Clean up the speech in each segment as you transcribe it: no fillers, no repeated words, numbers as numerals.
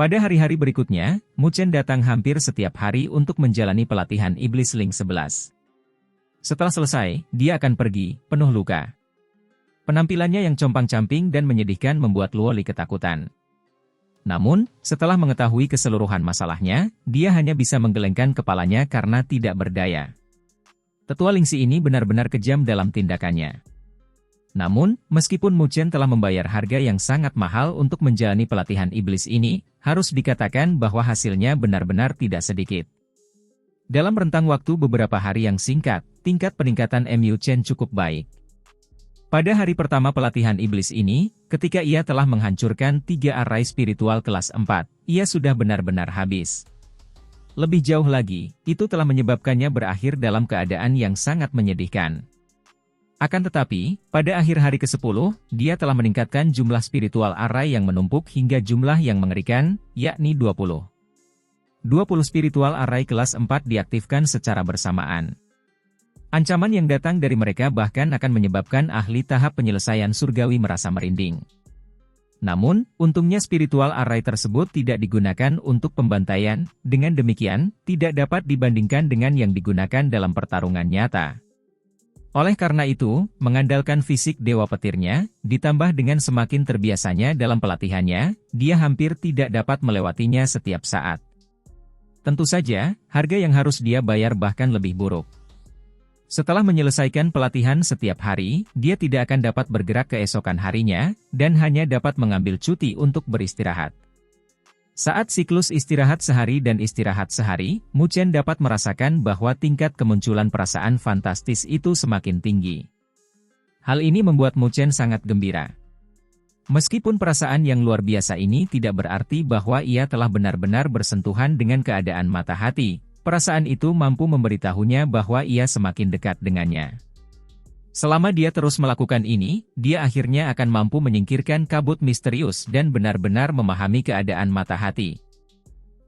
Pada hari-hari berikutnya, Muchen datang hampir setiap hari untuk menjalani pelatihan Iblis Link 11. Setelah selesai, dia akan pergi, penuh luka. Penampilannya yang compang-camping dan menyedihkan membuat Luo Li ketakutan. Namun, setelah mengetahui keseluruhan masalahnya, dia hanya bisa menggelengkan kepalanya karena tidak berdaya. Tetua Lingxi ini benar-benar kejam dalam tindakannya. Namun, meskipun Muchen telah membayar harga yang sangat mahal untuk menjalani pelatihan iblis ini, harus dikatakan bahwa hasilnya benar-benar tidak sedikit. Dalam rentang waktu beberapa hari yang singkat, tingkat peningkatan Mu Chen cukup baik. Pada hari pertama pelatihan iblis ini, ketika ia telah menghancurkan 3 array spiritual kelas 4, ia sudah benar-benar habis. Lebih jauh lagi, itu telah menyebabkannya berakhir dalam keadaan yang sangat menyedihkan. Akan tetapi, pada akhir hari ke-10, dia telah meningkatkan jumlah spiritual array yang menumpuk hingga jumlah yang mengerikan, yakni 20. 20 spiritual array kelas 4 diaktifkan secara bersamaan. Ancaman yang datang dari mereka bahkan akan menyebabkan ahli tahap penyelesaian surgawi merasa merinding. Namun, untungnya spiritual array tersebut tidak digunakan untuk pembantaian, dengan demikian, tidak dapat dibandingkan dengan yang digunakan dalam pertarungan nyata. Oleh karena itu, mengandalkan fisik dewa petirnya, ditambah dengan semakin terbiasanya dalam pelatihannya, dia hampir tidak dapat melewatinya setiap saat. Tentu saja, harga yang harus dia bayar bahkan lebih buruk. Setelah menyelesaikan pelatihan setiap hari, dia tidak akan dapat bergerak keesokan harinya, dan hanya dapat mengambil cuti untuk beristirahat. Saat siklus istirahat sehari dan istirahat sehari, Muchen dapat merasakan bahwa tingkat kemunculan perasaan fantastis itu semakin tinggi. Hal ini membuat Muchen sangat gembira. Meskipun perasaan yang luar biasa ini tidak berarti bahwa ia telah benar-benar bersentuhan dengan keadaan mata hati, perasaan itu mampu memberitahunya bahwa ia semakin dekat dengannya. Selama dia terus melakukan ini, dia akhirnya akan mampu menyingkirkan kabut misterius dan benar-benar memahami keadaan mata hati.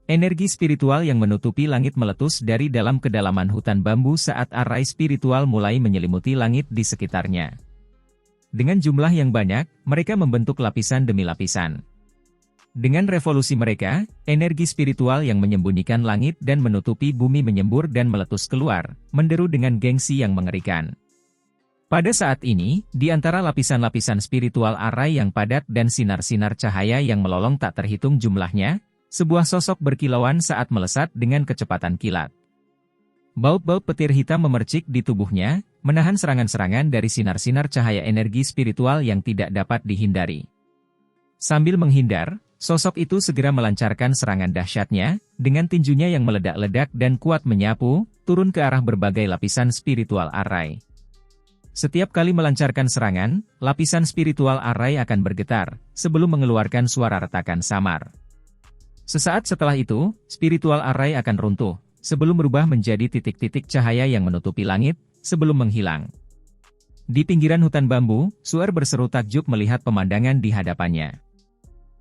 Energi spiritual yang menutupi langit meletus dari dalam kedalaman hutan bambu saat array spiritual mulai menyelimuti langit di sekitarnya. Dengan jumlah yang banyak, mereka membentuk lapisan demi lapisan. Dengan revolusi mereka, energi spiritual yang menyembunyikan langit dan menutupi bumi menyembur dan meletus keluar, menderu dengan gengsi yang mengerikan. Pada saat ini, di antara lapisan-lapisan spiritual array yang padat dan sinar-sinar cahaya yang melolong tak terhitung jumlahnya, sebuah sosok berkilauan saat melesat dengan kecepatan kilat. Baut-baut petir hitam memercik di tubuhnya, menahan serangan-serangan dari sinar-sinar cahaya energi spiritual yang tidak dapat dihindari. Sambil menghindar, sosok itu segera melancarkan serangan dahsyatnya, dengan tinjunya yang meledak-ledak dan kuat menyapu, turun ke arah berbagai lapisan spiritual array. Setiap kali melancarkan serangan, lapisan spiritual array akan bergetar, sebelum mengeluarkan suara retakan samar. Sesaat setelah itu, spiritual array akan runtuh, sebelum berubah menjadi titik-titik cahaya yang menutupi langit, sebelum menghilang. Di pinggiran hutan bambu, Suer berseru takjub melihat pemandangan di hadapannya.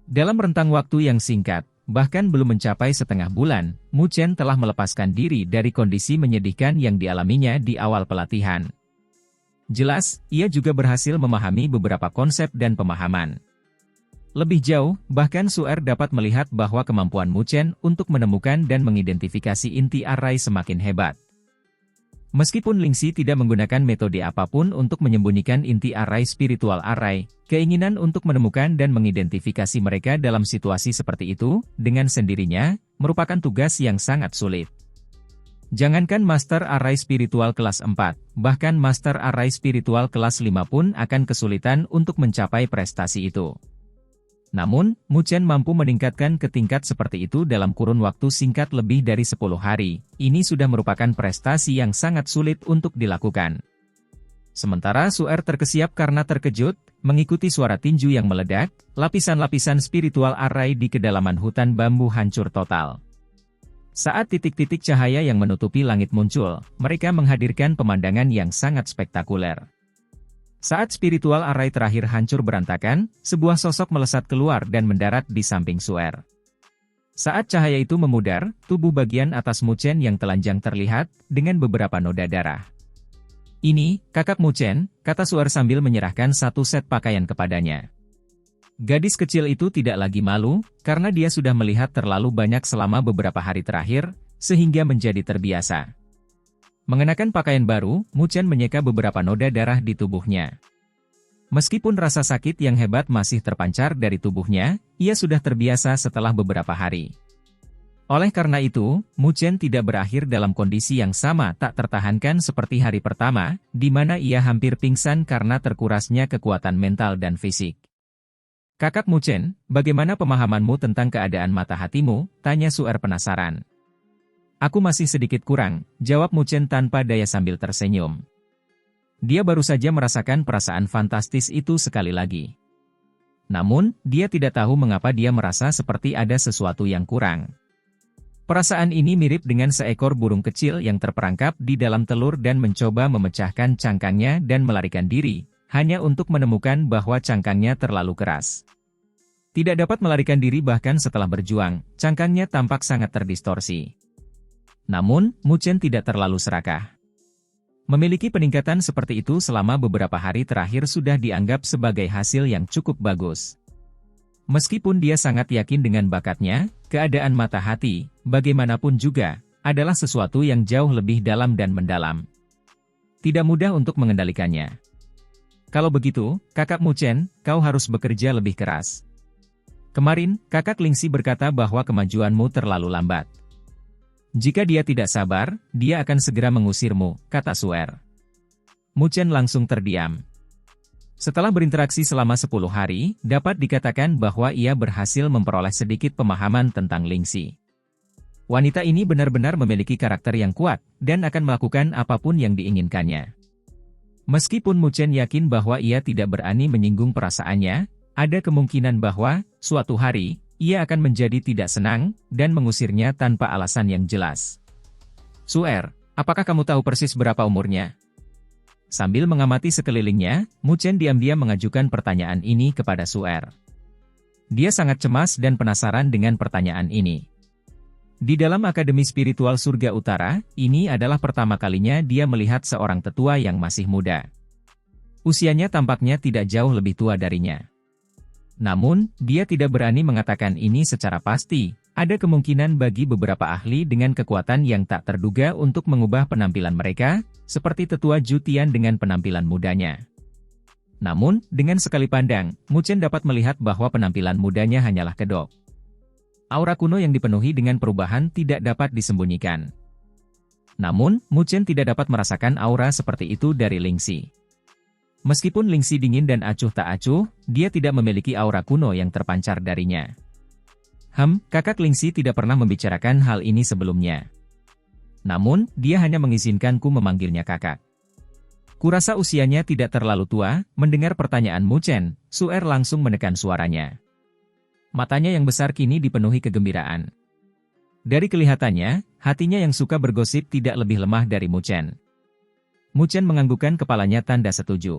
Dalam rentang waktu yang singkat, bahkan belum mencapai setengah bulan, Muchen telah melepaskan diri dari kondisi menyedihkan yang dialaminya di awal pelatihan. Jelas, ia juga berhasil memahami beberapa konsep dan pemahaman. Lebih jauh, bahkan Suer dapat melihat bahwa kemampuan Muchen untuk menemukan dan mengidentifikasi inti array semakin hebat. Meskipun Lingxi tidak menggunakan metode apapun untuk menyembunyikan inti array spiritual array, keinginan untuk menemukan dan mengidentifikasi mereka dalam situasi seperti itu, dengan sendirinya, merupakan tugas yang sangat sulit. Jangankan Master Array Spiritual kelas 4, bahkan Master Array Spiritual kelas 5 pun akan kesulitan untuk mencapai prestasi itu. Namun, Muchen mampu meningkatkan ke tingkat seperti itu dalam kurun waktu singkat lebih dari 10 hari. Ini sudah merupakan prestasi yang sangat sulit untuk dilakukan. Sementara Suer terkesiap karena terkejut, mengikuti suara tinju yang meledak, lapisan-lapisan spiritual array di kedalaman hutan bambu hancur total. Saat titik-titik cahaya yang menutupi langit muncul, mereka menghadirkan pemandangan yang sangat spektakuler. Saat spiritual array terakhir hancur berantakan, sebuah sosok melesat keluar dan mendarat di samping Suer. Saat cahaya itu memudar, tubuh bagian atas Muchen yang telanjang terlihat, dengan beberapa noda darah. "Ini, kakak Muchen," kata Suer sambil menyerahkan satu set pakaian kepadanya. Gadis kecil itu tidak lagi malu, karena dia sudah melihat terlalu banyak selama beberapa hari terakhir, sehingga menjadi terbiasa. Mengenakan pakaian baru, Mu Chen menyeka beberapa noda darah di tubuhnya. Meskipun rasa sakit yang hebat masih terpancar dari tubuhnya, ia sudah terbiasa setelah beberapa hari. Oleh karena itu, Mu Chen tidak berakhir dalam kondisi yang sama tak tertahankan seperti hari pertama, di mana ia hampir pingsan karena terkurasnya kekuatan mental dan fisik. "Kakak Mu Chen, bagaimana pemahamanmu tentang keadaan mata hatimu?" tanya Su'er penasaran. "Aku masih sedikit kurang," jawab Mu Chen tanpa daya sambil tersenyum. Dia baru saja merasakan perasaan fantastis itu sekali lagi. Namun, dia tidak tahu mengapa dia merasa seperti ada sesuatu yang kurang. Perasaan ini mirip dengan seekor burung kecil yang terperangkap di dalam telur dan mencoba memecahkan cangkangnya dan melarikan diri, hanya untuk menemukan bahwa cangkangnya terlalu keras. Tidak dapat melarikan diri bahkan setelah berjuang, cangkangnya tampak sangat terdistorsi. Namun, Mu Chen tidak terlalu serakah. Memiliki peningkatan seperti itu selama beberapa hari terakhir sudah dianggap sebagai hasil yang cukup bagus. Meskipun dia sangat yakin dengan bakatnya, keadaan mata hati, bagaimanapun juga, adalah sesuatu yang jauh lebih dalam dan mendalam. Tidak mudah untuk mengendalikannya. "Kalau begitu, kakak Mu Chen, kau harus bekerja lebih keras. Kemarin, kakak Lingxi berkata bahwa kemajuanmu terlalu lambat. Jika dia tidak sabar, dia akan segera mengusirmu," kata Su'er. Mu Chen langsung terdiam. Setelah berinteraksi selama 10 hari, dapat dikatakan bahwa ia berhasil memperoleh sedikit pemahaman tentang Lingxi. Wanita ini benar-benar memiliki karakter yang kuat, dan akan melakukan apapun yang diinginkannya. Meskipun Mu Chen yakin bahwa ia tidak berani menyinggung perasaannya, ada kemungkinan bahwa, suatu hari, ia akan menjadi tidak senang, dan mengusirnya tanpa alasan yang jelas. "Su'er, apakah kamu tahu persis berapa umurnya?" Sambil mengamati sekelilingnya, Mu Chen diam-diam mengajukan pertanyaan ini kepada Su'er. Dia sangat cemas dan penasaran dengan pertanyaan ini. Di dalam Akademi Spiritual Surga Utara, ini adalah pertama kalinya dia melihat seorang tetua yang masih muda. Usianya tampaknya tidak jauh lebih tua darinya. Namun, dia tidak berani mengatakan ini secara pasti. Ada kemungkinan bagi beberapa ahli dengan kekuatan yang tak terduga untuk mengubah penampilan mereka, seperti tetua Zhu Tian dengan penampilan mudanya. Namun, dengan sekali pandang, Mu Chen dapat melihat bahwa penampilan mudanya hanyalah kedok. Aura kuno yang dipenuhi dengan perubahan tidak dapat disembunyikan. Namun, Mu Chen tidak dapat merasakan aura seperti itu dari Lingxi. Meskipun Lingxi dingin dan acuh tak acuh, dia tidak memiliki aura kuno yang terpancar darinya. Kakak Lingxi tidak pernah membicarakan hal ini sebelumnya. Namun, dia hanya mengizinkanku memanggilnya kakak. Kurasa usianya tidak terlalu tua. Mendengar pertanyaan Mu Chen, Su'er langsung menekan suaranya. Matanya yang besar kini dipenuhi kegembiraan. Dari kelihatannya, hatinya yang suka bergosip tidak lebih lemah dari Mu Chen. Mu Chen menganggukkan kepalanya tanda setuju.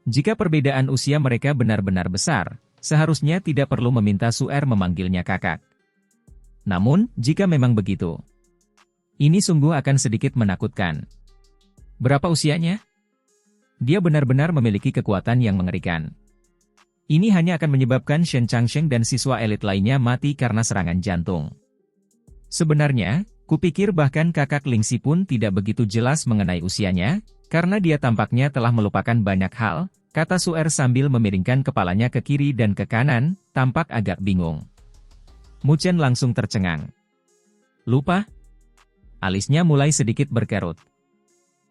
Jika perbedaan usia mereka benar-benar besar, seharusnya tidak perlu meminta Su'er memanggilnya kakak. Namun, jika memang begitu, ini sungguh akan sedikit menakutkan. Berapa usianya? Dia benar-benar memiliki kekuatan yang mengerikan. Ini hanya akan menyebabkan Shen Changsheng dan siswa elit lainnya mati karena serangan jantung. Sebenarnya, kupikir bahkan kakak Lingxi pun tidak begitu jelas mengenai usianya, karena dia tampaknya telah melupakan banyak hal, kata Su'er sambil memiringkan kepalanya ke kiri dan ke kanan, tampak agak bingung. Mu Chen langsung tercengang. "Lupa?" Alisnya mulai sedikit berkerut.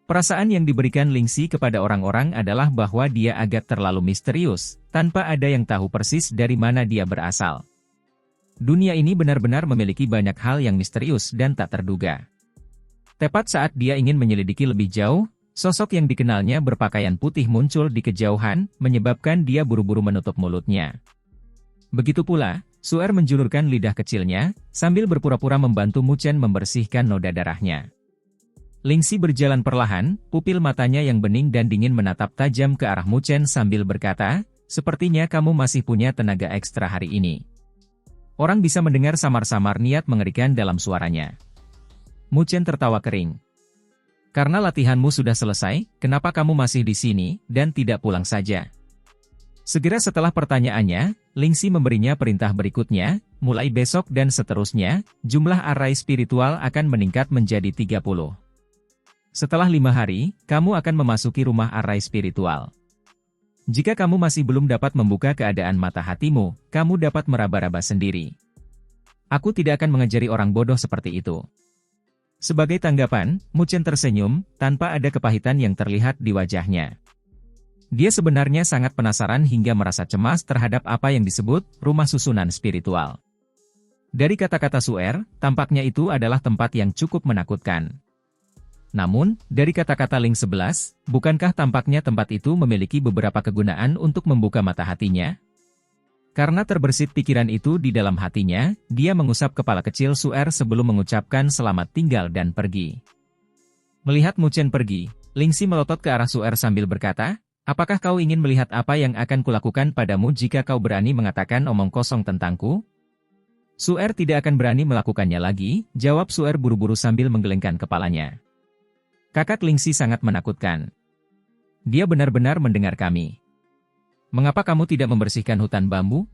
Perasaan yang diberikan Lingxi kepada orang-orang adalah bahwa dia agak terlalu misterius, tanpa ada yang tahu persis dari mana dia berasal. Dunia ini benar-benar memiliki banyak hal yang misterius dan tak terduga. Tepat saat dia ingin menyelidiki lebih jauh, sosok yang dikenalnya berpakaian putih muncul di kejauhan, menyebabkan dia buru-buru menutup mulutnya. Begitu pula, Su'er menjulurkan lidah kecilnya, sambil berpura-pura membantu Mu Chen membersihkan noda darahnya. Lingxi berjalan perlahan, pupil matanya yang bening dan dingin menatap tajam ke arah Mu Chen sambil berkata, "Sepertinya kamu masih punya tenaga ekstra hari ini." Orang bisa mendengar samar-samar niat mengerikan dalam suaranya. Mu Chen tertawa kering. "Karena latihanmu sudah selesai, kenapa kamu masih di sini, dan tidak pulang saja?" Segera setelah pertanyaannya, Lingxi memberinya perintah berikutnya, mulai besok dan seterusnya, jumlah array spiritual akan meningkat menjadi 30. Setelah 5 hari, kamu akan memasuki rumah array spiritual. Jika kamu masih belum dapat membuka keadaan mata hatimu, kamu dapat meraba-raba sendiri. Aku tidak akan mengajari orang bodoh seperti itu. Sebagai tanggapan, Mu Chen tersenyum, tanpa ada kepahitan yang terlihat di wajahnya. Dia sebenarnya sangat penasaran hingga merasa cemas terhadap apa yang disebut rumah susunan spiritual. Dari kata-kata Suer, tampaknya itu adalah tempat yang cukup menakutkan. Namun, dari kata-kata Ling 11, bukankah tampaknya tempat itu memiliki beberapa kegunaan untuk membuka mata hatinya? Karena terbersit pikiran itu di dalam hatinya, dia mengusap kepala kecil Suer sebelum mengucapkan selamat tinggal dan pergi. Melihat Mu Chen pergi, Lingxi melotot ke arah Suer sambil berkata, "Apakah kau ingin melihat apa yang akan kulakukan padamu jika kau berani mengatakan omong kosong tentangku?" Suer tidak akan berani melakukannya lagi, jawab Suer buru-buru sambil menggelengkan kepalanya. Kakak Lingxi sangat menakutkan. Dia benar-benar mendengar kami. Mengapa kamu tidak membersihkan hutan bambu?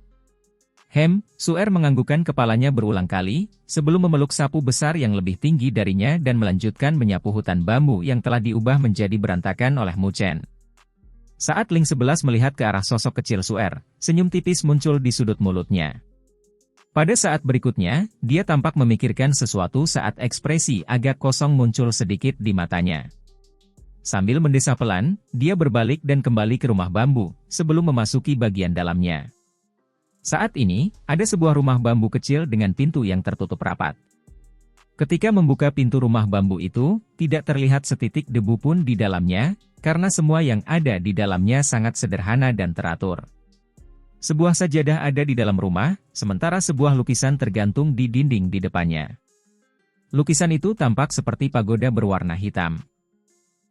Suer menganggukkan kepalanya berulang kali, sebelum memeluk sapu besar yang lebih tinggi darinya dan melanjutkan menyapu hutan bambu yang telah diubah menjadi berantakan oleh Mu Chen. Saat Ling 11 melihat ke arah sosok kecil Suer, senyum tipis muncul di sudut mulutnya. Pada saat berikutnya, dia tampak memikirkan sesuatu saat ekspresi agak kosong muncul sedikit di matanya. Sambil mendesah pelan, dia berbalik dan kembali ke rumah bambu, sebelum memasuki bagian dalamnya. Saat ini, ada sebuah rumah bambu kecil dengan pintu yang tertutup rapat. Ketika membuka pintu rumah bambu itu, tidak terlihat setitik debu pun di dalamnya, karena semua yang ada di dalamnya sangat sederhana dan teratur. Sebuah sajadah ada di dalam rumah, sementara sebuah lukisan tergantung di dinding di depannya. Lukisan itu tampak seperti pagoda berwarna hitam.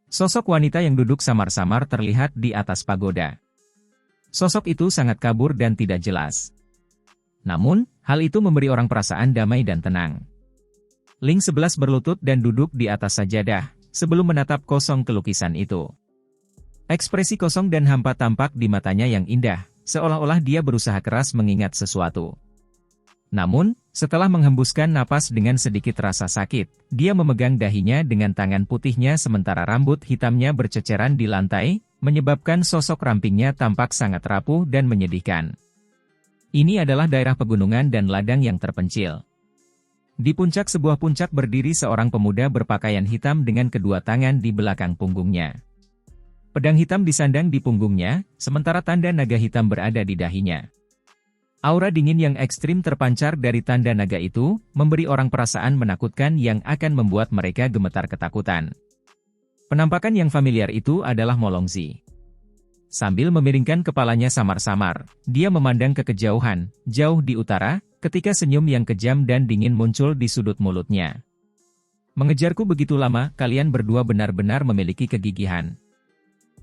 Sosok wanita yang duduk samar-samar terlihat di atas pagoda. Sosok itu sangat kabur dan tidak jelas. Namun, hal itu memberi orang perasaan damai dan tenang. Ling 11 berlutut dan duduk di atas sajadah, sebelum menatap kosong ke lukisan itu. Ekspresi kosong dan hampa tampak di matanya yang indah, seolah-olah dia berusaha keras mengingat sesuatu. Namun, setelah menghembuskan napas dengan sedikit rasa sakit, dia memegang dahinya dengan tangan putihnya sementara rambut hitamnya berceceran di lantai, menyebabkan sosok rampingnya tampak sangat rapuh dan menyedihkan. Ini adalah daerah pegunungan dan ladang yang terpencil. Di puncak sebuah puncak berdiri seorang pemuda berpakaian hitam dengan kedua tangan di belakang punggungnya. Pedang hitam disandang di punggungnya, sementara tanda naga hitam berada di dahinya. Aura dingin yang ekstrim terpancar dari tanda naga itu, memberi orang perasaan menakutkan yang akan membuat mereka gemetar ketakutan. Penampakan yang familiar itu adalah Molongzi. Sambil memiringkan kepalanya samar-samar, dia memandang ke kejauhan, jauh di utara, ketika senyum yang kejam dan dingin muncul di sudut mulutnya. Mengejarku begitu lama, kalian berdua benar-benar memiliki kegigihan.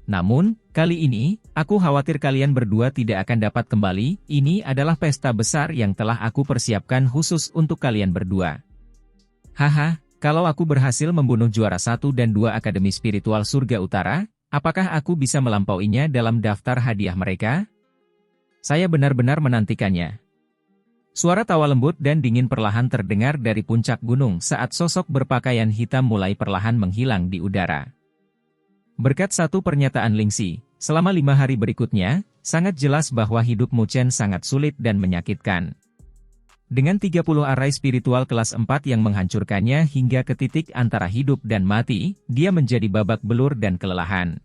Namun, kali ini, aku khawatir kalian berdua tidak akan dapat kembali. Ini adalah pesta besar yang telah aku persiapkan khusus untuk kalian berdua. Haha, kalau aku berhasil membunuh juara 1 dan 2 Akademi Spiritual Surga Utara, apakah aku bisa melampauinya dalam daftar hadiah mereka? Saya benar-benar menantikannya. Suara tawa lembut dan dingin perlahan terdengar dari puncak gunung saat sosok berpakaian hitam mulai perlahan menghilang di udara. Berkat satu pernyataan Lingxi, selama 5 hari berikutnya, sangat jelas bahwa hidup Mu Chen sangat sulit dan menyakitkan. Dengan 30 array spiritual kelas 4 yang menghancurkannya hingga ke titik antara hidup dan mati, dia menjadi babak belur dan kelelahan.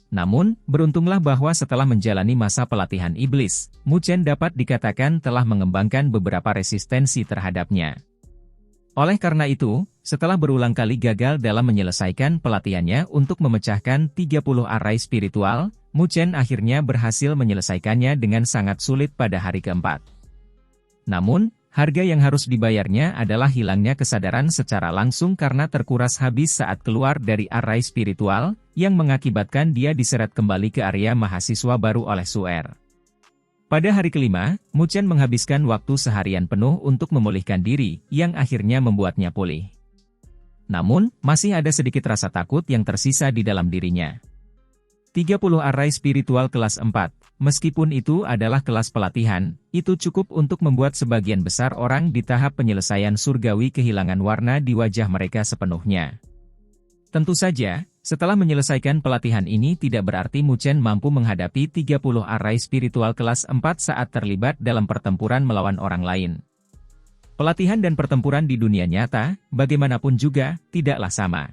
Namun, beruntunglah bahwa setelah menjalani masa pelatihan iblis, Mu Chen dapat dikatakan telah mengembangkan beberapa resistensi terhadapnya. Oleh karena itu, setelah berulang kali gagal dalam menyelesaikan pelatihannya untuk memecahkan 30 array spiritual, Mu Chen akhirnya berhasil menyelesaikannya dengan sangat sulit pada hari keempat. Namun, harga yang harus dibayarnya adalah hilangnya kesadaran secara langsung karena terkuras habis saat keluar dari array spiritual, yang mengakibatkan dia diseret kembali ke area mahasiswa baru oleh Suer. Pada hari kelima, Mu Chen menghabiskan waktu seharian penuh untuk memulihkan diri, yang akhirnya membuatnya pulih. Namun, masih ada sedikit rasa takut yang tersisa di dalam dirinya. 30 array spiritual kelas 4, meskipun itu adalah kelas pelatihan, itu cukup untuk membuat sebagian besar orang di tahap penyelesaian surgawi kehilangan warna di wajah mereka sepenuhnya. Tentu saja, setelah menyelesaikan pelatihan ini tidak berarti Mu Chen mampu menghadapi 30 arai spiritual kelas 4 saat terlibat dalam pertempuran melawan orang lain. Pelatihan dan pertempuran di dunia nyata, bagaimanapun juga, tidaklah sama.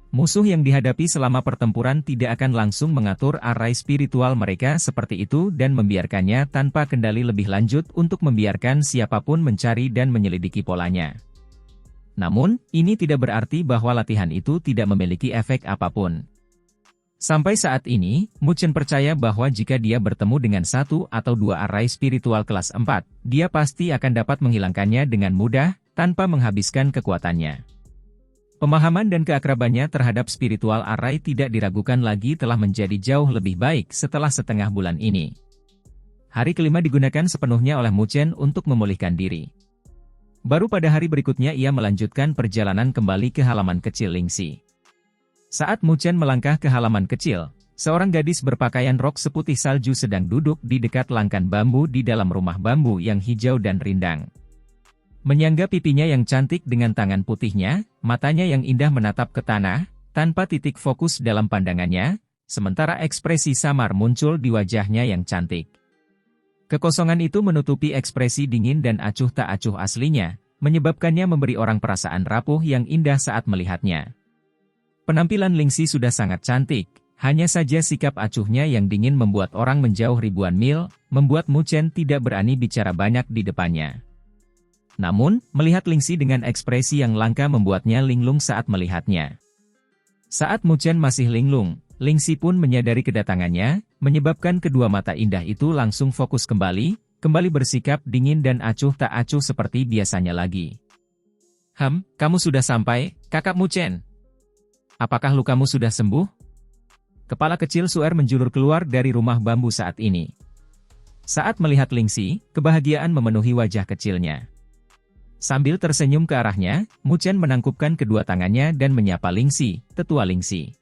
Musuh yang dihadapi selama pertempuran tidak akan langsung mengatur arai spiritual mereka seperti itu dan membiarkannya tanpa kendali lebih lanjut untuk membiarkan siapapun mencari dan menyelidiki polanya. Namun, ini tidak berarti bahwa latihan itu tidak memiliki efek apapun. Sampai saat ini, Mu Chen percaya bahwa jika dia bertemu dengan satu atau dua arai spiritual kelas 4, dia pasti akan dapat menghilangkannya dengan mudah, tanpa menghabiskan kekuatannya. Pemahaman dan keakrabannya terhadap spiritual arai tidak diragukan lagi telah menjadi jauh lebih baik setelah setengah bulan ini. Hari kelima digunakan sepenuhnya oleh Mu Chen untuk memulihkan diri. Baru pada hari berikutnya ia melanjutkan perjalanan kembali ke halaman kecil Lingxi. Saat Mu Chen melangkah ke halaman kecil, seorang gadis berpakaian rok seputih salju sedang duduk di dekat langkan bambu di dalam rumah bambu yang hijau dan rindang. Menyangga pipinya yang cantik dengan tangan putihnya, matanya yang indah menatap ke tanah, tanpa titik fokus dalam pandangannya, sementara ekspresi samar muncul di wajahnya yang cantik. Kekosongan itu menutupi ekspresi dingin dan acuh tak acuh aslinya, menyebabkannya memberi orang perasaan rapuh yang indah saat melihatnya. Penampilan Lingxi sudah sangat cantik, hanya saja sikap acuhnya yang dingin membuat orang menjauh ribuan mil, membuat Mu Chen tidak berani bicara banyak di depannya. Namun, melihat Lingxi dengan ekspresi yang langka membuatnya linglung saat melihatnya. Saat Mu Chen masih linglung, Lingxi pun menyadari kedatangannya, menyebabkan kedua mata indah itu langsung fokus kembali bersikap dingin dan acuh tak acuh seperti biasanya lagi. Kamu sudah sampai, kakak Mu Chen? Apakah lukamu sudah sembuh? Kepala kecil Suer menjulur keluar dari rumah bambu saat ini. Saat melihat Lingxi, kebahagiaan memenuhi wajah kecilnya. Sambil tersenyum ke arahnya, Mu Chen menangkupkan kedua tangannya dan menyapa Lingxi, tetua Lingxi.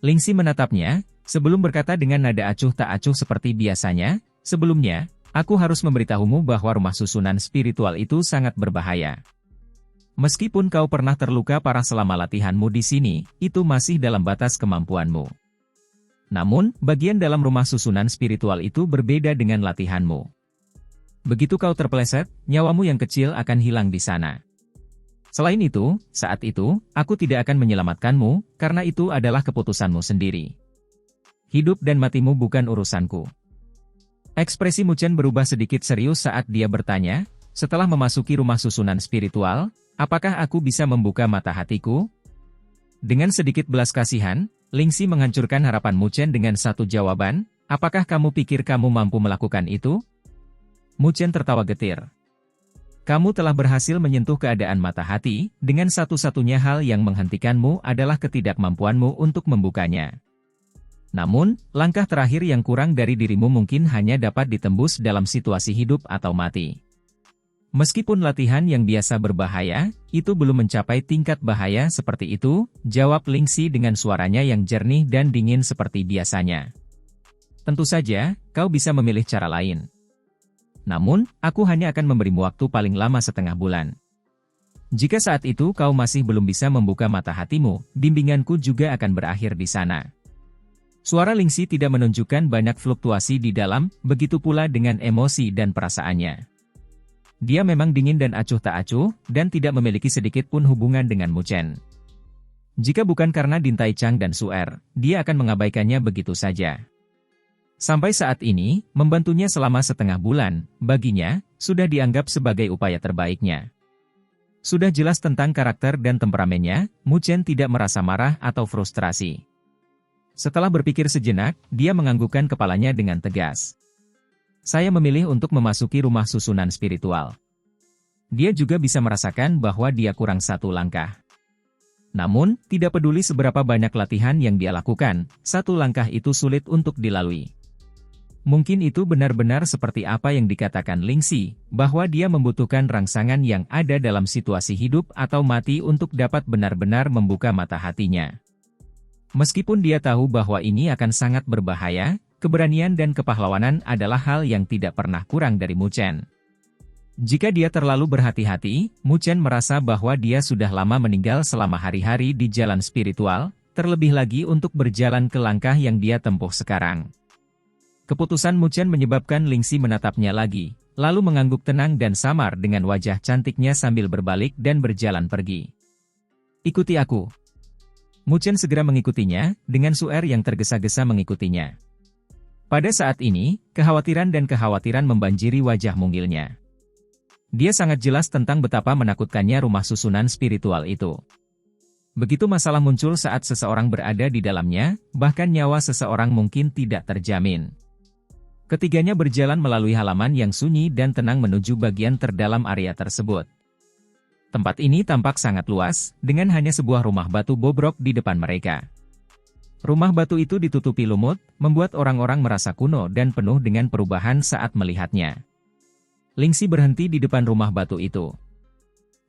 Lingxi menatapnya, sebelum berkata dengan nada acuh tak acuh seperti biasanya, sebelumnya, aku harus memberitahumu bahwa rumah susunan spiritual itu sangat berbahaya. Meskipun kau pernah terluka parah selama latihanmu di sini, itu masih dalam batas kemampuanmu. Namun, bagian dalam rumah susunan spiritual itu berbeda dengan latihanmu. Begitu kau terpeleset, nyawamu yang kecil akan hilang di sana. Selain itu, saat itu, aku tidak akan menyelamatkanmu, karena itu adalah keputusanmu sendiri. Hidup dan matimu bukan urusanku. Ekspresi Mu Chen berubah sedikit serius saat dia bertanya, setelah memasuki rumah susunan spiritual, apakah aku bisa membuka mata hatiku? Dengan sedikit belas kasihan, Lingxi menghancurkan harapan Mu Chen dengan satu jawaban, apakah kamu pikir kamu mampu melakukan itu? Mu Chen tertawa getir. Kamu telah berhasil menyentuh keadaan mata hati, dengan satu-satunya hal yang menghentikanmu adalah ketidakmampuanmu untuk membukanya. Namun, langkah terakhir yang kurang dari dirimu mungkin hanya dapat ditembus dalam situasi hidup atau mati. Meskipun latihan yang biasa berbahaya, itu belum mencapai tingkat bahaya seperti itu, jawab Lingxi dengan suaranya yang jernih dan dingin seperti biasanya. Tentu saja, kau bisa memilih cara lain. Namun, aku hanya akan memberimu waktu paling lama setengah bulan. Jika saat itu kau masih belum bisa membuka mata hatimu, bimbinganku juga akan berakhir di sana. Suara Lingxi tidak menunjukkan banyak fluktuasi di dalam, begitu pula dengan emosi dan perasaannya. Dia memang dingin dan acuh tak acuh, dan tidak memiliki sedikit pun hubungan dengan Mu Chen. Jika bukan karena Din Tai Chang dan Suer, dia akan mengabaikannya begitu saja. Sampai saat ini, membantunya selama setengah bulan, baginya, sudah dianggap sebagai upaya terbaiknya. Sudah jelas tentang karakter dan temperamennya, Mu Chen tidak merasa marah atau frustrasi. Setelah berpikir sejenak, dia menganggukkan kepalanya dengan tegas. Saya memilih untuk memasuki rumah susunan spiritual. Dia juga bisa merasakan bahwa dia kurang satu langkah. Namun, tidak peduli seberapa banyak latihan yang dia lakukan, satu langkah itu sulit untuk dilalui. Mungkin itu benar-benar seperti apa yang dikatakan Lingxi, bahwa dia membutuhkan rangsangan yang ada dalam situasi hidup atau mati untuk dapat benar-benar membuka mata hatinya. Meskipun dia tahu bahwa ini akan sangat berbahaya, Keberanian dan kepahlawanan adalah hal yang tidak pernah kurang dari Mu Chen. Jika dia terlalu berhati-hati, Mu Chen merasa bahwa dia sudah lama meninggal selama hari-hari di jalan spiritual, terlebih lagi untuk berjalan ke langkah yang dia tempuh sekarang. Keputusan Mu Chen menyebabkan Ling Xi menatapnya lagi, lalu mengangguk tenang dan samar dengan wajah cantiknya sambil berbalik dan berjalan pergi. Ikuti aku. Mu Chen segera mengikutinya, dengan suer yang tergesa-gesa mengikutinya. Pada saat ini, kekhawatiran membanjiri wajah mungilnya. Dia sangat jelas tentang betapa menakutkannya rumah susunan spiritual itu. Begitu masalah muncul saat seseorang berada di dalamnya, bahkan nyawa seseorang mungkin tidak terjamin. Ketiganya berjalan melalui halaman yang sunyi dan tenang menuju bagian terdalam area tersebut. Tempat ini tampak sangat luas, dengan hanya sebuah rumah batu bobrok di depan mereka. Rumah batu itu ditutupi lumut, membuat orang-orang merasa kuno dan penuh dengan perubahan saat melihatnya. Ling Xi berhenti di depan rumah batu itu.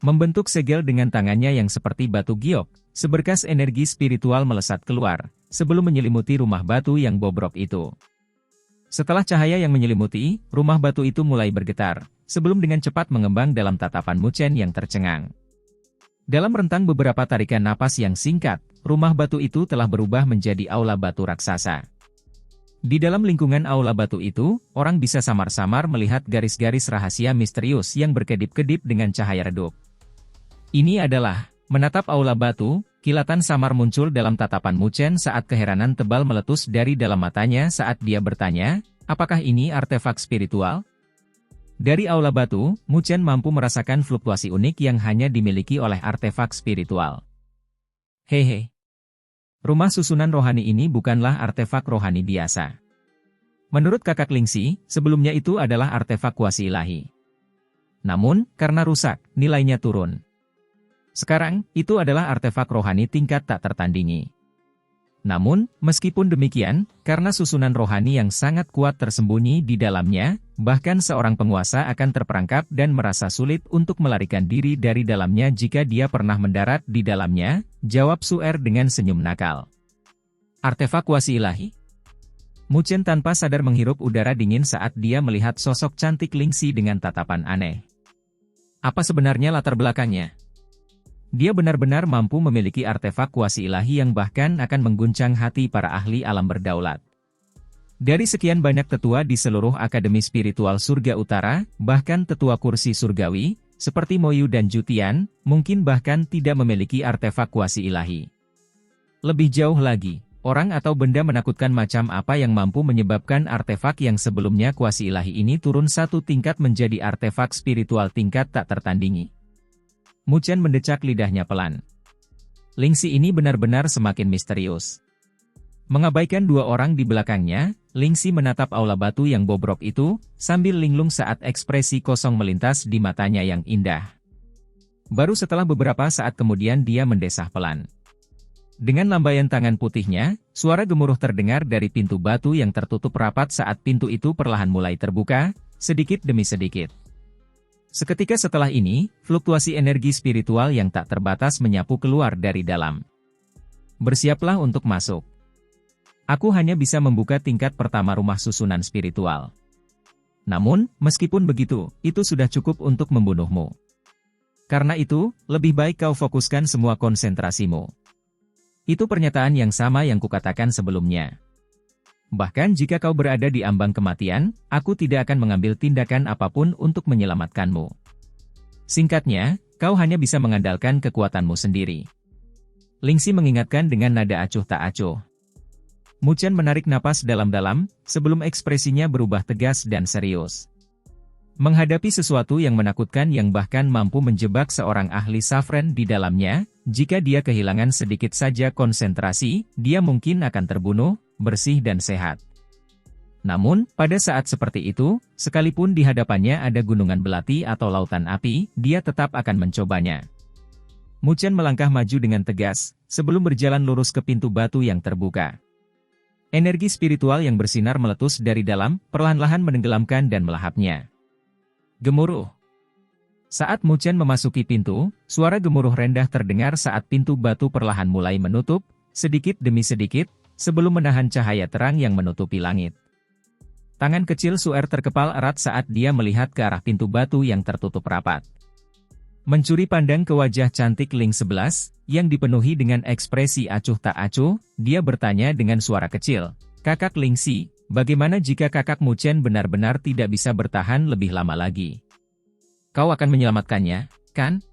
Membentuk segel dengan tangannya yang seperti batu giok, seberkas energi spiritual melesat keluar, sebelum menyelimuti rumah batu yang bobrok itu. Setelah cahaya yang menyelimuti, rumah batu itu mulai bergetar, sebelum dengan cepat mengembang dalam tatapan Mu Chen yang tercengang. Dalam rentang beberapa tarikan napas yang singkat, rumah batu itu telah berubah menjadi aula batu raksasa. Di dalam lingkungan aula batu itu, orang bisa samar-samar melihat garis-garis rahasia misterius yang berkedip-kedip dengan cahaya redup. Ini adalah, menatap aula batu, kilatan samar muncul dalam tatapan Mu Chen saat keheranan tebal meletus dari dalam matanya saat dia bertanya, apakah ini artefak spiritual? Dari aula batu, Mu Chen mampu merasakan fluktuasi unik yang hanya dimiliki oleh artefak spiritual. Hehe. Rumah susunan rohani ini bukanlah artefak rohani biasa. Menurut kakak Ling Xi, sebelumnya itu adalah artefak kuasi ilahi. Namun, karena rusak, nilainya turun. Sekarang, itu adalah artefak rohani tingkat tak tertandingi. Namun, meskipun demikian, karena susunan rohani yang sangat kuat tersembunyi di dalamnya, bahkan seorang penguasa akan terperangkap dan merasa sulit untuk melarikan diri dari dalamnya jika dia pernah mendarat di dalamnya, jawab Suer dengan senyum nakal. Artefak kuasi ilahi? Mu Chen tanpa sadar menghirup udara dingin saat dia melihat sosok cantik Ling Xi dengan tatapan aneh. Apa sebenarnya latar belakangnya? Dia benar-benar mampu memiliki artefak kuasi ilahi yang bahkan akan mengguncang hati para ahli alam berdaulat. Dari sekian banyak tetua di seluruh Akademi Spiritual Surga Utara, bahkan tetua kursi surgawi, seperti Moyu dan Jutian, mungkin bahkan tidak memiliki artefak kuasi ilahi. Lebih jauh lagi, orang atau benda menakutkan macam apa yang mampu menyebabkan artefak yang sebelumnya kuasi ilahi ini turun satu tingkat menjadi artefak spiritual tingkat tak tertandingi. Mu Chen mendecak lidahnya pelan. Ling Xi ini benar-benar semakin misterius. Mengabaikan dua orang di belakangnya, Ling Xi menatap aula batu yang bobrok itu, sambil linglung saat ekspresi kosong melintas di matanya yang indah. Baru setelah beberapa saat kemudian dia mendesah pelan. Dengan lambaian tangan putihnya, suara gemuruh terdengar dari pintu batu yang tertutup rapat saat pintu itu perlahan mulai terbuka, sedikit demi sedikit. Seketika setelah ini, fluktuasi energi spiritual yang tak terbatas menyapu keluar dari dalam. Bersiaplah untuk masuk. Aku hanya bisa membuka tingkat pertama rumah susunan spiritual. Namun, meskipun begitu, itu sudah cukup untuk membunuhmu. Karena itu, lebih baik kau fokuskan semua konsentrasimu. Itu pernyataan yang sama yang kukatakan sebelumnya. Bahkan jika kau berada di ambang kematian, aku tidak akan mengambil tindakan apapun untuk menyelamatkanmu. Singkatnya, kau hanya bisa mengandalkan kekuatanmu sendiri. Ling Xi mengingatkan dengan nada acuh tak acuh. Mu Chen menarik napas dalam-dalam, sebelum ekspresinya berubah tegas dan serius. Menghadapi sesuatu yang menakutkan yang bahkan mampu menjebak seorang ahli safren di dalamnya, jika dia kehilangan sedikit saja konsentrasi, dia mungkin akan terbunuh, bersih dan sehat. Namun, pada saat seperti itu, sekalipun di hadapannya ada gunungan belati atau lautan api, dia tetap akan mencobanya. Mu Chen melangkah maju dengan tegas, sebelum berjalan lurus ke pintu batu yang terbuka. Energi spiritual yang bersinar meletus dari dalam, perlahan-lahan menenggelamkan dan melahapnya. Gemuruh. Saat Mu Chen memasuki pintu, suara gemuruh rendah terdengar saat pintu batu perlahan mulai menutup, sedikit demi sedikit, sebelum menahan cahaya terang yang menutupi langit. Tangan kecil Suer terkepal erat saat dia melihat ke arah pintu batu yang tertutup rapat. Mencuri pandang ke wajah cantik Ling 11, yang dipenuhi dengan ekspresi acuh tak acuh, dia bertanya dengan suara kecil, "Kakak Lingxi, bagaimana jika kakak Mu Chen benar-benar tidak bisa bertahan lebih lama lagi? Kau akan menyelamatkannya, kan?"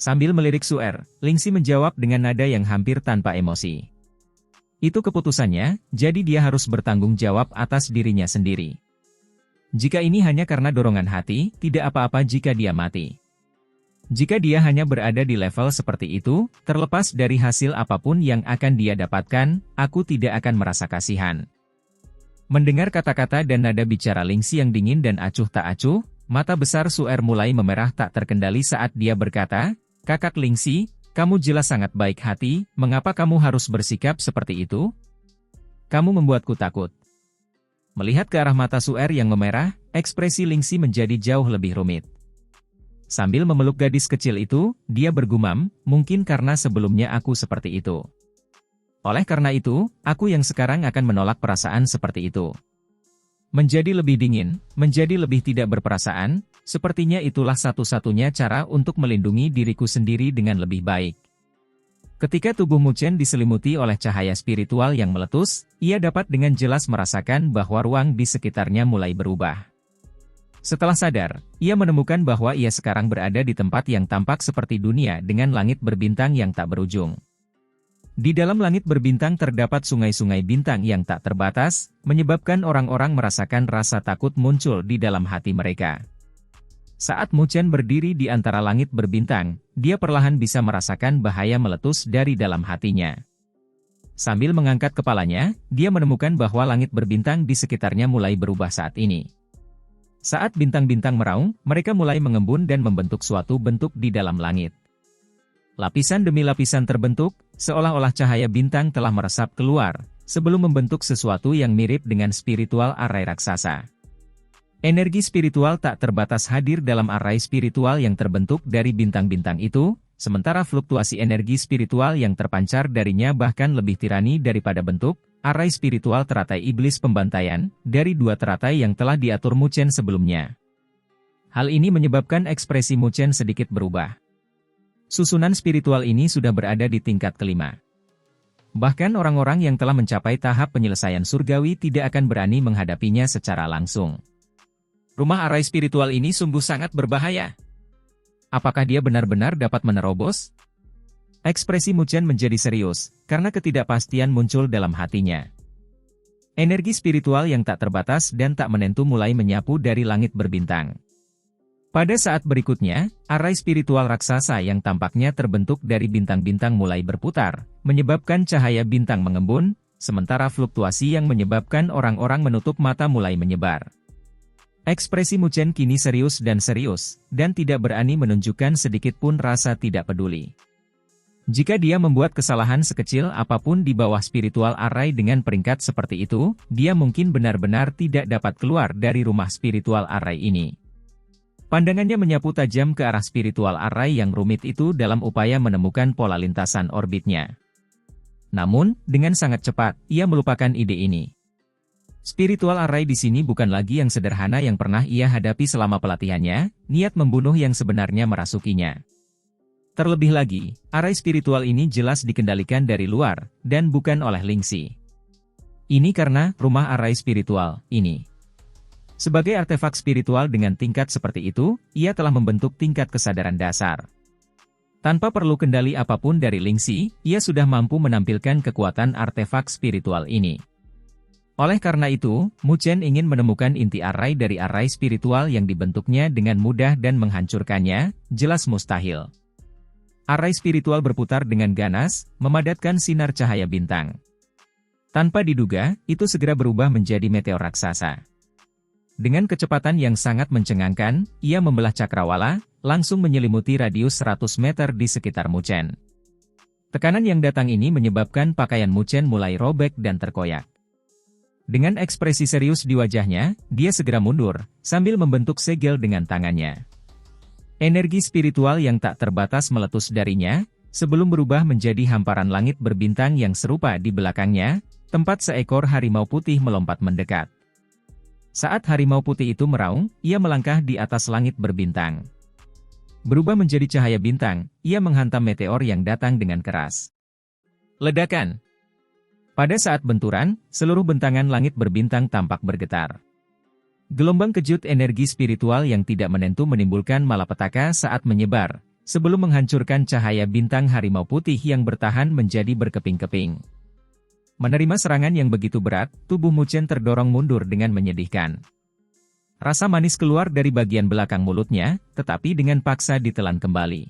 Sambil melirik Suer, Lingxi menjawab dengan nada yang hampir tanpa emosi. Itu keputusannya, jadi dia harus bertanggung jawab atas dirinya sendiri. Jika ini hanya karena dorongan hati, tidak apa-apa jika dia mati. Jika dia hanya berada di level seperti itu, terlepas dari hasil apapun yang akan dia dapatkan, aku tidak akan merasa kasihan. Mendengar kata-kata dan nada bicara Lingxi yang dingin dan acuh tak acuh, mata besar Suer mulai memerah tak terkendali saat dia berkata, "Kakak Lingxi, kamu jelas sangat baik hati, mengapa kamu harus bersikap seperti itu? Kamu membuatku takut." Melihat ke arah mata Suer yang memerah, ekspresi Lingxi menjadi jauh lebih rumit. Sambil memeluk gadis kecil itu, dia bergumam, "Mungkin karena sebelumnya aku seperti itu. Oleh karena itu, aku yang sekarang akan menolak perasaan seperti itu. Menjadi lebih dingin, menjadi lebih tidak berperasaan, sepertinya itulah satu-satunya cara untuk melindungi diriku sendiri dengan lebih baik." Ketika tubuh Mu Chen diselimuti oleh cahaya spiritual yang meletus, ia dapat dengan jelas merasakan bahwa ruang di sekitarnya mulai berubah. Setelah sadar, ia menemukan bahwa ia sekarang berada di tempat yang tampak seperti dunia dengan langit berbintang yang tak berujung. Di dalam langit berbintang terdapat sungai-sungai bintang yang tak terbatas, menyebabkan orang-orang merasakan rasa takut muncul di dalam hati mereka. Saat Mu Chen berdiri di antara langit berbintang, dia perlahan bisa merasakan bahaya meletus dari dalam hatinya. Sambil mengangkat kepalanya, dia menemukan bahwa langit berbintang di sekitarnya mulai berubah saat ini. Saat bintang-bintang meraung, mereka mulai mengembun dan membentuk suatu bentuk di dalam langit. Lapisan demi lapisan terbentuk, seolah-olah cahaya bintang telah meresap keluar, sebelum membentuk sesuatu yang mirip dengan spiritual arai raksasa. Energi spiritual tak terbatas hadir dalam arai spiritual yang terbentuk dari bintang-bintang itu, sementara fluktuasi energi spiritual yang terpancar darinya bahkan lebih tirani daripada bentuk arai spiritual teratai iblis pembantaian, dari dua teratai yang telah diatur Mu Chen sebelumnya. Hal ini menyebabkan ekspresi Mu Chen sedikit berubah. Susunan spiritual ini sudah berada di tingkat kelima. Bahkan orang-orang yang telah mencapai tahap penyelesaian surgawi tidak akan berani menghadapinya secara langsung. Rumah arai spiritual ini sungguh sangat berbahaya. Apakah dia benar-benar dapat menerobos? Ekspresi Mu Chen menjadi serius, karena ketidakpastian muncul dalam hatinya. Energi spiritual yang tak terbatas dan tak menentu mulai menyapu dari langit berbintang. Pada saat berikutnya, arai spiritual raksasa yang tampaknya terbentuk dari bintang-bintang mulai berputar, menyebabkan cahaya bintang mengembun, sementara fluktuasi yang menyebabkan orang-orang menutup mata mulai menyebar. Ekspresi Mu Chen kini serius, dan tidak berani menunjukkan sedikit pun rasa tidak peduli. Jika dia membuat kesalahan sekecil apapun di bawah spiritual arai dengan peringkat seperti itu, dia mungkin benar-benar tidak dapat keluar dari rumah spiritual arai ini. Pandangannya menyapu tajam ke arah spiritual arai yang rumit itu dalam upaya menemukan pola lintasan orbitnya. Namun, dengan sangat cepat, ia melupakan ide ini. Spiritual arai di sini bukan lagi yang sederhana yang pernah ia hadapi selama pelatihannya, niat membunuh yang sebenarnya merasukinya. Terlebih lagi, arai spiritual ini jelas dikendalikan dari luar, dan bukan oleh Lingxi. Ini karena rumah arai spiritual ini. Sebagai artefak spiritual dengan tingkat seperti itu, ia telah membentuk tingkat kesadaran dasar. Tanpa perlu kendali apapun dari Lingxi, ia sudah mampu menampilkan kekuatan artefak spiritual ini. Oleh karena itu, Mu Chen ingin menemukan inti arai dari arai spiritual yang dibentuknya dengan mudah dan menghancurkannya, jelas mustahil. Arai spiritual berputar dengan ganas, memadatkan sinar cahaya bintang. Tanpa diduga, itu segera berubah menjadi meteor raksasa. Dengan kecepatan yang sangat mencengangkan, ia membelah cakrawala, langsung menyelimuti radius 100 meter di sekitar Mu Chen. Tekanan yang datang ini menyebabkan pakaian Mu Chen mulai robek dan terkoyak. Dengan ekspresi serius di wajahnya, dia segera mundur, sambil membentuk segel dengan tangannya. Energi spiritual yang tak terbatas meletus darinya, sebelum berubah menjadi hamparan langit berbintang yang serupa di belakangnya, tempat seekor harimau putih melompat mendekat. Saat harimau putih itu meraung, ia melangkah di atas langit berbintang. Berubah menjadi cahaya bintang, ia menghantam meteor yang datang dengan keras. Ledakan. Pada saat benturan, seluruh bentangan langit berbintang tampak bergetar. Gelombang kejut energi spiritual yang tidak menentu menimbulkan malapetaka saat menyebar, sebelum menghancurkan cahaya bintang harimau putih yang bertahan menjadi berkeping-keping. Menerima serangan yang begitu berat, tubuh Muchen terdorong mundur dengan menyedihkan. Rasa manis keluar dari bagian belakang mulutnya, tetapi dengan paksa ditelan kembali.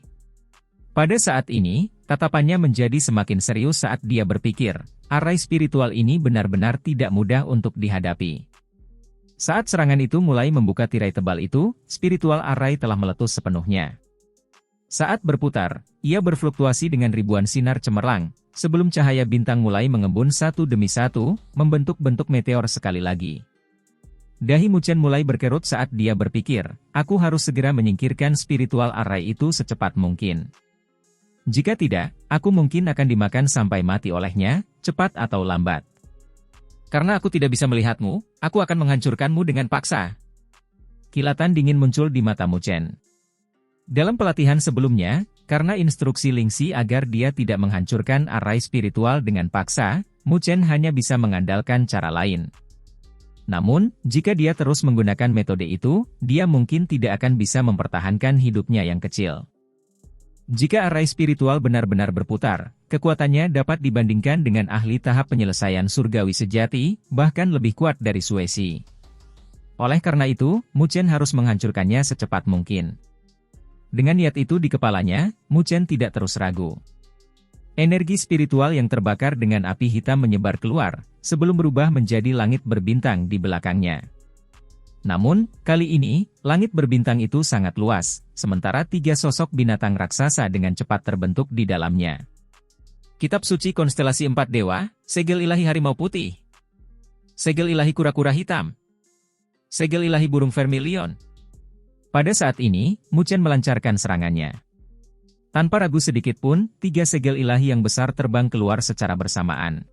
Pada saat ini, tatapannya menjadi semakin serius saat dia berpikir, arai spiritual ini benar-benar tidak mudah untuk dihadapi. Saat serangan itu mulai membuka tirai tebal itu, spiritual arai telah meletus sepenuhnya. Saat berputar, ia berfluktuasi dengan ribuan sinar cemerlang, sebelum cahaya bintang mulai mengembun satu demi satu, membentuk bentuk meteor sekali lagi. Dahi Muchen mulai berkerut saat dia berpikir, aku harus segera menyingkirkan spiritual arai itu secepat mungkin. Jika tidak, aku mungkin akan dimakan sampai mati olehnya, cepat atau lambat. Karena aku tidak bisa melihatmu, aku akan menghancurkanmu dengan paksa. Kilatan dingin muncul di mata Muchen. Dalam pelatihan sebelumnya, karena instruksi Lingxi agar dia tidak menghancurkan arai spiritual dengan paksa, Muchen hanya bisa mengandalkan cara lain. Namun, jika dia terus menggunakan metode itu, dia mungkin tidak akan bisa mempertahankan hidupnya yang kecil. Jika arai spiritual benar-benar berputar, kekuatannya dapat dibandingkan dengan ahli tahap penyelesaian surgawi sejati, bahkan lebih kuat dari Suesi. Oleh karena itu, Muchen harus menghancurkannya secepat mungkin. Dengan niat itu di kepalanya, Muchen tidak terus ragu. Energi spiritual yang terbakar dengan api hitam menyebar keluar, sebelum berubah menjadi langit berbintang di belakangnya. Namun, kali ini, langit berbintang itu sangat luas, sementara 3 sosok binatang raksasa dengan cepat terbentuk di dalamnya. Kitab Suci Konstelasi 4 Dewa, Segel Ilahi Harimau Putih, Segel Ilahi Kura-Kura Hitam, Segel Ilahi Burung Vermilion. Pada saat ini, Muchen melancarkan serangannya. Tanpa ragu sedikit pun, 3 segel ilahi yang besar terbang keluar secara bersamaan.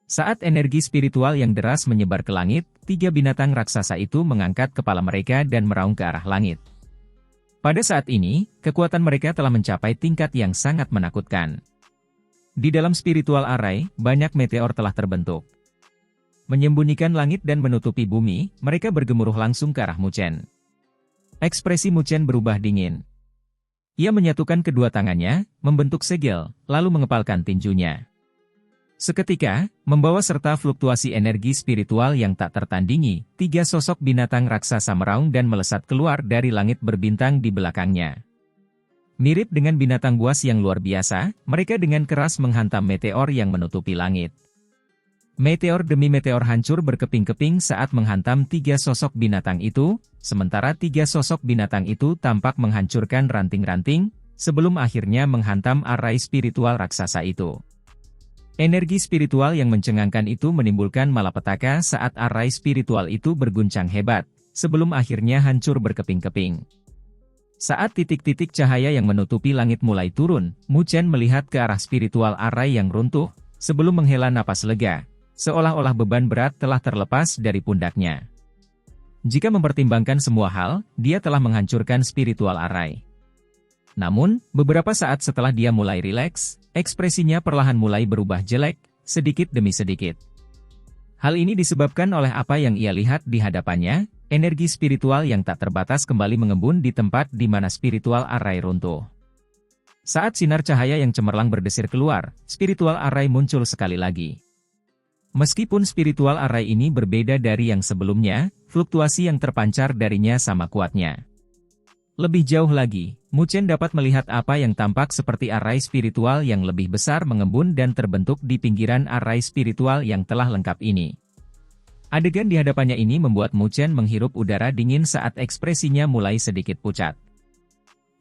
Saat energi spiritual yang deras menyebar ke langit, 3 binatang raksasa itu mengangkat kepala mereka dan meraung ke arah langit. Pada saat ini, kekuatan mereka telah mencapai tingkat yang sangat menakutkan. Di dalam spiritual arai, banyak meteor telah terbentuk. Menyembunyikan langit dan menutupi bumi, mereka bergemuruh langsung ke arah Muchen. Ekspresi Muchen berubah dingin. Ia menyatukan kedua tangannya, membentuk segel, lalu mengepalkan tinjunya. Seketika, membawa serta fluktuasi energi spiritual yang tak tertandingi, 3 sosok binatang raksasa meraung dan melesat keluar dari langit berbintang di belakangnya. Mirip dengan binatang buas yang luar biasa, mereka dengan keras menghantam meteor yang menutupi langit. Meteor demi meteor hancur berkeping-keping saat menghantam 3 sosok binatang itu, sementara 3 sosok binatang itu tampak menghancurkan ranting-ranting, sebelum akhirnya menghantam arai spiritual raksasa itu. Energi spiritual yang mencengangkan itu menimbulkan malapetaka saat arai spiritual itu berguncang hebat, sebelum akhirnya hancur berkeping-keping. Saat titik-titik cahaya yang menutupi langit mulai turun, Muchen melihat ke arah spiritual arai yang runtuh, sebelum menghela napas lega. Seolah-olah beban berat telah terlepas dari pundaknya. Jika mempertimbangkan semua hal, dia telah menghancurkan spiritual arai. Namun, beberapa saat setelah dia mulai rileks, ekspresinya perlahan mulai berubah jelek, sedikit demi sedikit. Hal ini disebabkan oleh apa yang ia lihat di hadapannya, energi spiritual yang tak terbatas kembali mengembun di tempat di mana spiritual arai runtuh. Saat sinar cahaya yang cemerlang berdesir keluar, spiritual arai muncul sekali lagi. Meskipun spiritual arai ini berbeda dari yang sebelumnya, fluktuasi yang terpancar darinya sama kuatnya. Lebih jauh lagi, Muchen dapat melihat apa yang tampak seperti arai spiritual yang lebih besar mengembun dan terbentuk di pinggiran arai spiritual yang telah lengkap ini. Adegan di hadapannya ini membuat Muchen menghirup udara dingin saat ekspresinya mulai sedikit pucat.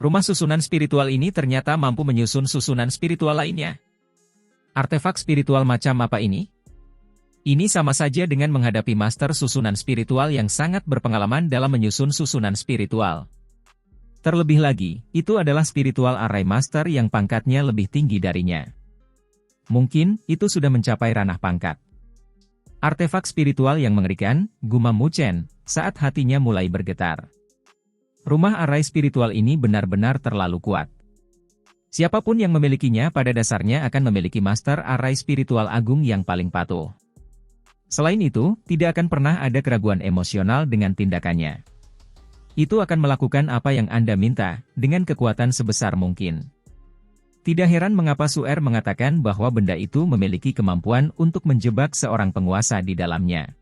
Rumah susunan spiritual ini ternyata mampu menyusun susunan spiritual lainnya. Artefak spiritual macam apa ini? Ini sama saja dengan menghadapi master susunan spiritual yang sangat berpengalaman dalam menyusun susunan spiritual. Terlebih lagi, itu adalah spiritual arai master yang pangkatnya lebih tinggi darinya. Mungkin, itu sudah mencapai ranah pangkat. Artefak spiritual yang mengerikan, gumam Mu Chen, saat hatinya mulai bergetar. Rumah arai spiritual ini benar-benar terlalu kuat. Siapapun yang memilikinya pada dasarnya akan memiliki master arai spiritual agung yang paling patuh. Selain itu, tidak akan pernah ada keraguan emosional dengan tindakannya. Itu akan melakukan apa yang Anda minta, dengan kekuatan sebesar mungkin. Tidak heran mengapa Su'er mengatakan bahwa benda itu memiliki kemampuan untuk menjebak seorang penguasa di dalamnya.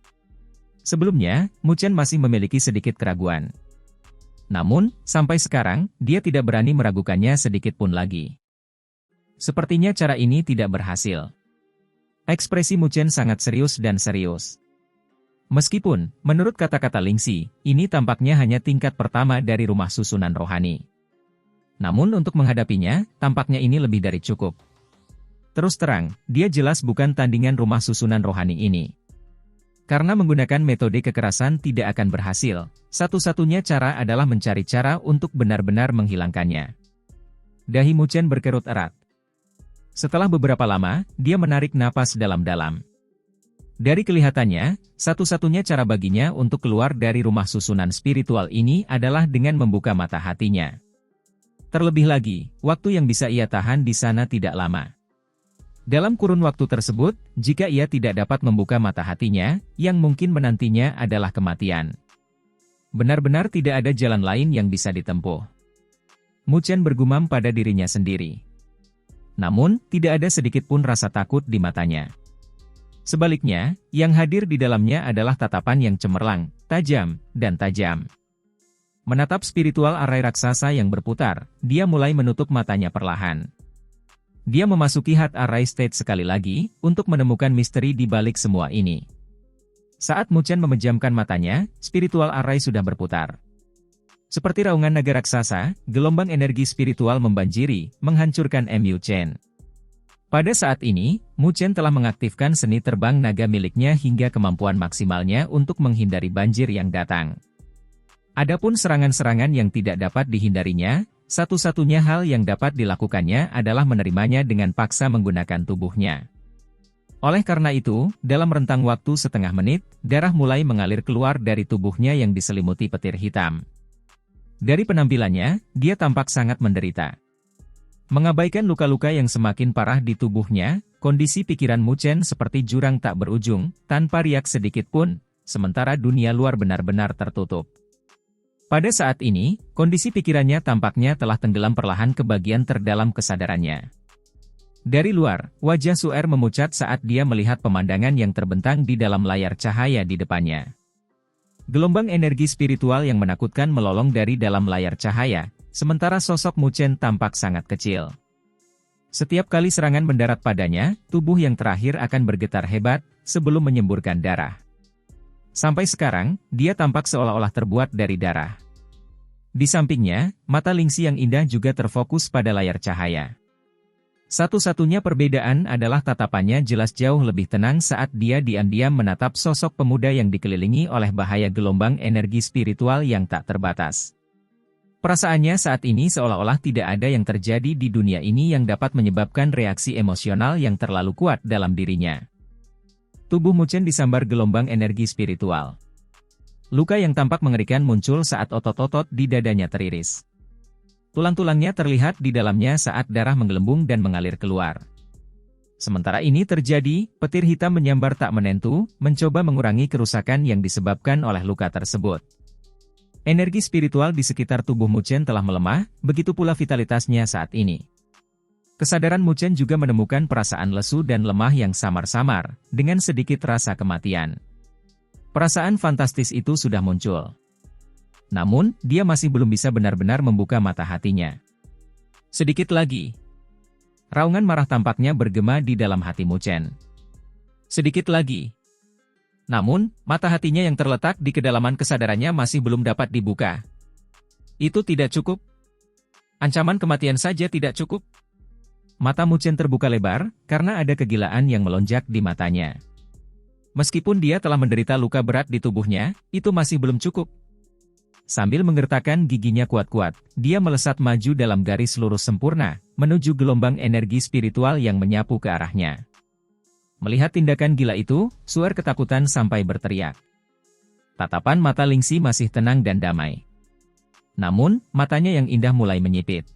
Sebelumnya, Mu Chen masih memiliki sedikit keraguan. Namun, sampai sekarang, dia tidak berani meragukannya sedikit pun lagi. Sepertinya cara ini tidak berhasil. Ekspresi Mu Chen sangat serius dan serius. Meskipun, menurut kata-kata Lingxi, ini tampaknya hanya tingkat pertama dari rumah susunan rohani. Namun untuk menghadapinya, tampaknya ini lebih dari cukup. Terus terang, dia jelas bukan tandingan rumah susunan rohani ini. Karena menggunakan metode kekerasan tidak akan berhasil, satu-satunya cara adalah mencari cara untuk benar-benar menghilangkannya. Dahi Mu Chen berkerut erat. Setelah beberapa lama, dia menarik napas dalam-dalam. Dari kelihatannya, satu-satunya cara baginya untuk keluar dari rumah susunan spiritual ini adalah dengan membuka mata hatinya. Terlebih lagi, waktu yang bisa ia tahan di sana tidak lama. Dalam kurun waktu tersebut, jika ia tidak dapat membuka mata hatinya, yang mungkin menantinya adalah kematian. Benar-benar tidak ada jalan lain yang bisa ditempuh. Mu Chen bergumam pada dirinya sendiri. Namun, tidak ada sedikit pun rasa takut di matanya. Sebaliknya, yang hadir di dalamnya adalah tatapan yang cemerlang, tajam, dan tajam. Menatap spiritual arai raksasa yang berputar, dia mulai menutup matanya perlahan. Dia memasuki Heart Arai State sekali lagi, untuk menemukan misteri di balik semua ini. Saat Mu Chen memejamkan matanya, spiritual arai sudah berputar. Seperti raungan naga raksasa, gelombang energi spiritual membanjiri, menghancurkan Mu Chen. Pada saat ini, Mu Chen telah mengaktifkan seni terbang naga miliknya hingga kemampuan maksimalnya untuk menghindari banjir yang datang. Adapun serangan-serangan yang tidak dapat dihindarinya, satu-satunya hal yang dapat dilakukannya adalah menerimanya dengan paksa menggunakan tubuhnya. Oleh karena itu, dalam rentang waktu setengah menit, darah mulai mengalir keluar dari tubuhnya yang diselimuti petir hitam. Dari penampilannya, dia tampak sangat menderita. Mengabaikan luka-luka yang semakin parah di tubuhnya, kondisi pikiran Mu Chen seperti jurang tak berujung, tanpa riak sedikit pun, sementara dunia luar benar-benar tertutup. Pada saat ini, kondisi pikirannya tampaknya telah tenggelam perlahan ke bagian terdalam kesadarannya. Dari luar, wajah Su'er memucat saat dia melihat pemandangan yang terbentang di dalam layar cahaya di depannya. Gelombang energi spiritual yang menakutkan melolong dari dalam layar cahaya, sementara sosok Mu Chen tampak sangat kecil. Setiap kali serangan mendarat padanya, tubuh yang terakhir akan bergetar hebat, sebelum menyemburkan darah. Sampai sekarang, dia tampak seolah-olah terbuat dari darah. Di sampingnya, mata Lingxi yang indah juga terfokus pada layar cahaya. Satu-satunya perbedaan adalah tatapannya jelas jauh lebih tenang saat dia diam-diam menatap sosok pemuda yang dikelilingi oleh bahaya gelombang energi spiritual yang tak terbatas. Perasaannya saat ini seolah-olah tidak ada yang terjadi di dunia ini yang dapat menyebabkan reaksi emosional yang terlalu kuat dalam dirinya. Tubuh Mu Chen disambar gelombang energi spiritual. Luka yang tampak mengerikan muncul saat otot-otot di dadanya teriris. Tulang-tulangnya terlihat di dalamnya saat darah menggelembung dan mengalir keluar. Sementara ini terjadi, petir hitam menyambar tak menentu, mencoba mengurangi kerusakan yang disebabkan oleh luka tersebut. Energi spiritual di sekitar tubuh Mu Chen telah melemah, begitu pula vitalitasnya saat ini. Kesadaran Mu Chen juga menemukan perasaan lesu dan lemah yang samar-samar, dengan sedikit rasa kematian. Perasaan fantastis itu sudah muncul. Namun, dia masih belum bisa benar-benar membuka mata hatinya. Sedikit lagi. Raungan marah tampaknya bergema di dalam hati Mu Chen. Sedikit lagi. Namun, mata hatinya yang terletak di kedalaman kesadarannya masih belum dapat dibuka. Itu tidak cukup. Ancaman kematian saja tidak cukup. Mata Mu Chen terbuka lebar, karena ada kegilaan yang melonjak di matanya. Meskipun dia telah menderita luka berat di tubuhnya, itu masih belum cukup. Sambil menggertakkan giginya kuat-kuat, dia melesat maju dalam garis lurus sempurna, menuju gelombang energi spiritual yang menyapu ke arahnya. Melihat tindakan gila itu, Su'er ketakutan sampai berteriak. Tatapan mata Lingxi masih tenang dan damai. Namun, matanya yang indah mulai menyipit.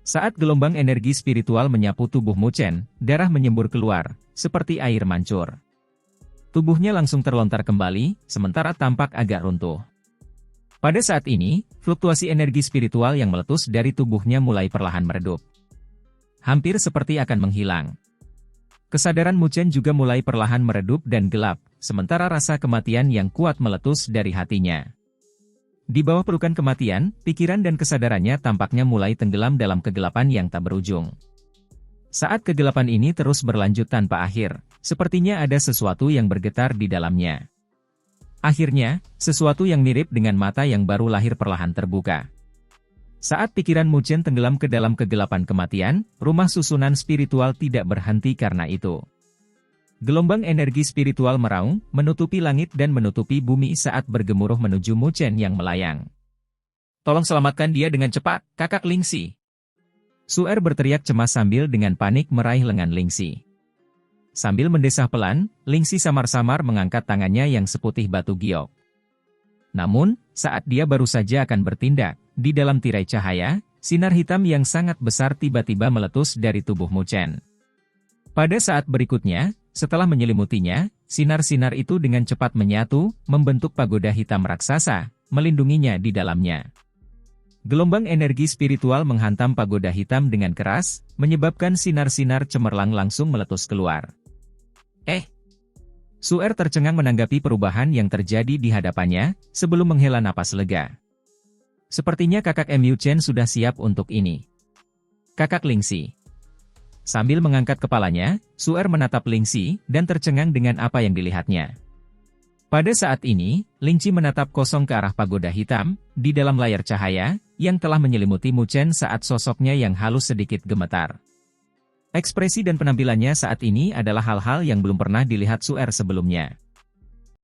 Saat gelombang energi spiritual menyapu tubuh Mu Chen, darah menyembur keluar, seperti air mancur. Tubuhnya langsung terlontar kembali, sementara tampak agak runtuh. Pada saat ini, fluktuasi energi spiritual yang meletus dari tubuhnya mulai perlahan meredup. Hampir seperti akan menghilang. Kesadaran Mu Chen juga mulai perlahan meredup dan gelap, sementara rasa kematian yang kuat meletus dari hatinya. Di bawah pelukan kematian, pikiran dan kesadarannya tampaknya mulai tenggelam dalam kegelapan yang tak berujung. Saat kegelapan ini terus berlanjut tanpa akhir, sepertinya ada sesuatu yang bergetar di dalamnya. Akhirnya, sesuatu yang mirip dengan mata yang baru lahir perlahan terbuka. Saat pikiran Mu Chen tenggelam ke dalam kegelapan kematian, rumah susunan spiritual tidak berhenti karena itu. Gelombang energi spiritual meraung, menutupi langit dan menutupi bumi saat bergemuruh menuju Mu Chen yang melayang. "Tolong selamatkan dia dengan cepat, kakak Lingxi!" Su'er berteriak cemas sambil dengan panik meraih lengan Lingxi. Sambil mendesah pelan, Lingxi samar-samar mengangkat tangannya yang seputih batu giok. Namun, saat dia baru saja akan bertindak, di dalam tirai cahaya, sinar hitam yang sangat besar tiba-tiba meletus dari tubuh Mu Chen. Pada saat berikutnya, setelah menyelimutinya, sinar-sinar itu dengan cepat menyatu, membentuk pagoda hitam raksasa, melindunginya di dalamnya. Gelombang energi spiritual menghantam pagoda hitam dengan keras, menyebabkan sinar-sinar cemerlang langsung meletus keluar. Su'er tercengang menanggapi perubahan yang terjadi di hadapannya, sebelum menghela napas lega. Sepertinya kakak Mu Chen sudah siap untuk ini. Kakak Lingxi. Sambil mengangkat kepalanya, Su'er menatap Lingxi dan tercengang dengan apa yang dilihatnya. Pada saat ini, Lingxi menatap kosong ke arah pagoda hitam, di dalam layar cahaya, yang telah menyelimuti Mu Chen saat sosoknya yang halus sedikit gemetar. Ekspresi dan penampilannya saat ini adalah hal-hal yang belum pernah dilihat Su'er sebelumnya.